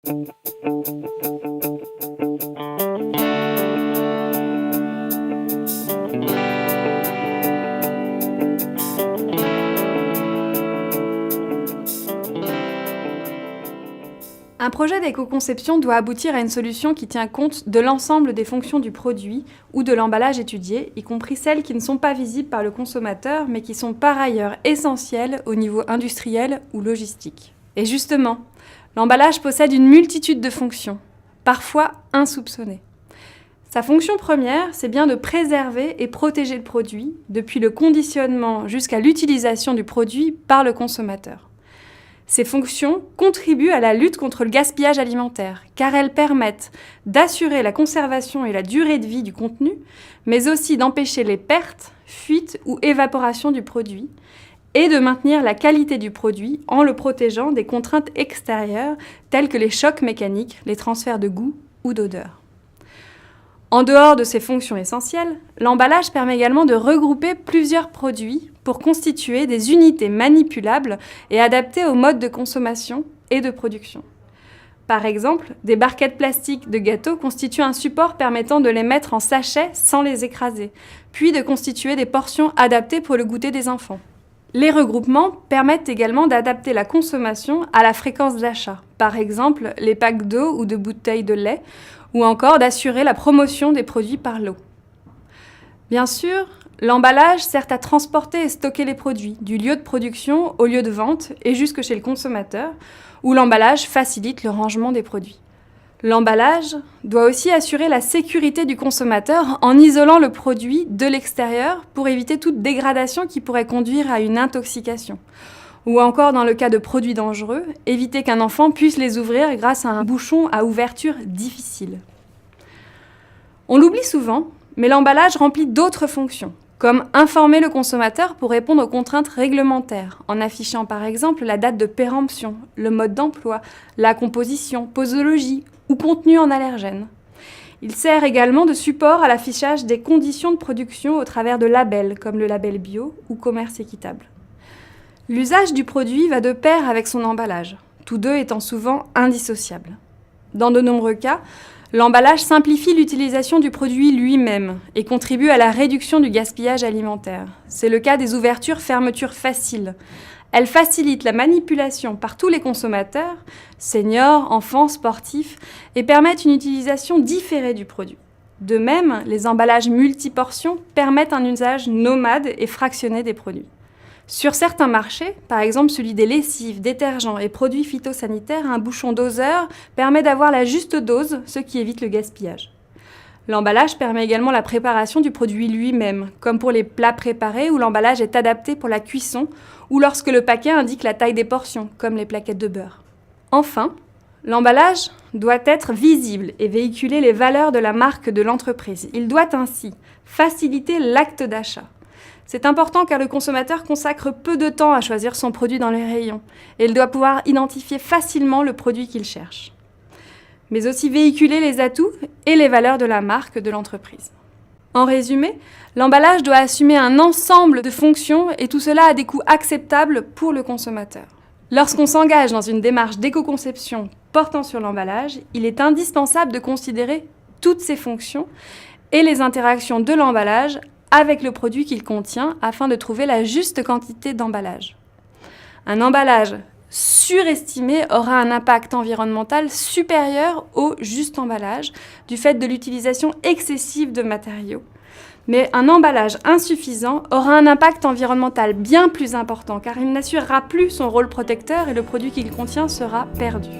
Un projet d'éco-conception doit aboutir à une solution qui tient compte de l'ensemble des fonctions du produit ou de l'emballage étudié, y compris celles qui ne sont pas visibles par le consommateur, mais qui sont par ailleurs essentielles au niveau industriel ou logistique. Et justement, l'emballage possède une multitude de fonctions, parfois insoupçonnées. Sa fonction première, c'est bien de préserver et protéger le produit, depuis le conditionnement jusqu'à l'utilisation du produit par le consommateur. Ces fonctions contribuent à la lutte contre le gaspillage alimentaire, car elles permettent d'assurer la conservation et la durée de vie du contenu, mais aussi d'empêcher les pertes, fuites ou évaporation du produit, et de maintenir la qualité du produit en le protégeant des contraintes extérieures telles que les chocs mécaniques, les transferts de goût ou d'odeur. En dehors de ces fonctions essentielles, l'emballage permet également de regrouper plusieurs produits pour constituer des unités manipulables et adaptées aux modes de consommation et de production. Par exemple, des barquettes plastiques de gâteaux constituent un support permettant de les mettre en sachet sans les écraser, puis de constituer des portions adaptées pour le goûter des enfants. Les regroupements permettent également d'adapter la consommation à la fréquence d'achat, par exemple les packs d'eau ou de bouteilles de lait, ou encore d'assurer la promotion des produits par lot. Bien sûr, l'emballage sert à transporter et stocker les produits, du lieu de production au lieu de vente et jusque chez le consommateur, où l'emballage facilite le rangement des produits. L'emballage doit aussi assurer la sécurité du consommateur en isolant le produit de l'extérieur pour éviter toute dégradation qui pourrait conduire à une intoxication. Ou encore, dans le cas de produits dangereux, éviter qu'un enfant puisse les ouvrir grâce à un bouchon à ouverture difficile. On l'oublie souvent, mais l'emballage remplit d'autres fonctions, comme informer le consommateur pour répondre aux contraintes réglementaires, en affichant par exemple la date de péremption, le mode d'emploi, la composition, posologie ou contenu en allergènes. Il sert également de support à l'affichage des conditions de production au travers de labels, comme le label bio ou commerce équitable. L'usage du produit va de pair avec son emballage, tous deux étant souvent indissociables. Dans de nombreux cas, l'emballage simplifie l'utilisation du produit lui-même et contribue à la réduction du gaspillage alimentaire. C'est le cas des ouvertures-fermetures faciles. Elles facilitent la manipulation par tous les consommateurs, seniors, enfants, sportifs, et permettent une utilisation différée du produit. De même, les emballages multiportions permettent un usage nomade et fractionné des produits. Sur certains marchés, par exemple celui des lessives, détergents et produits phytosanitaires, un bouchon doseur permet d'avoir la juste dose, ce qui évite le gaspillage. L'emballage permet également la préparation du produit lui-même, comme pour les plats préparés où l'emballage est adapté pour la cuisson ou lorsque le paquet indique la taille des portions, comme les plaquettes de beurre. Enfin, l'emballage doit être visible et véhiculer les valeurs de la marque de l'entreprise. Il doit ainsi faciliter l'acte d'achat. C'est important car le consommateur consacre peu de temps à choisir son produit dans les rayons et il doit pouvoir identifier facilement le produit qu'il cherche. Mais aussi véhiculer les atouts et les valeurs de la marque de l'entreprise. En résumé, l'emballage doit assumer un ensemble de fonctions et tout cela à des coûts acceptables pour le consommateur. Lorsqu'on s'engage dans une démarche d'éco-conception portant sur l'emballage, il est indispensable de considérer toutes ces fonctions et les interactions de l'emballage avec le produit qu'il contient afin de trouver la juste quantité d'emballage. Un emballage surestimé aura un impact environnemental supérieur au juste emballage du fait de l'utilisation excessive de matériaux. Mais un emballage insuffisant aura un impact environnemental bien plus important car il n'assurera plus son rôle protecteur et le produit qu'il contient sera perdu.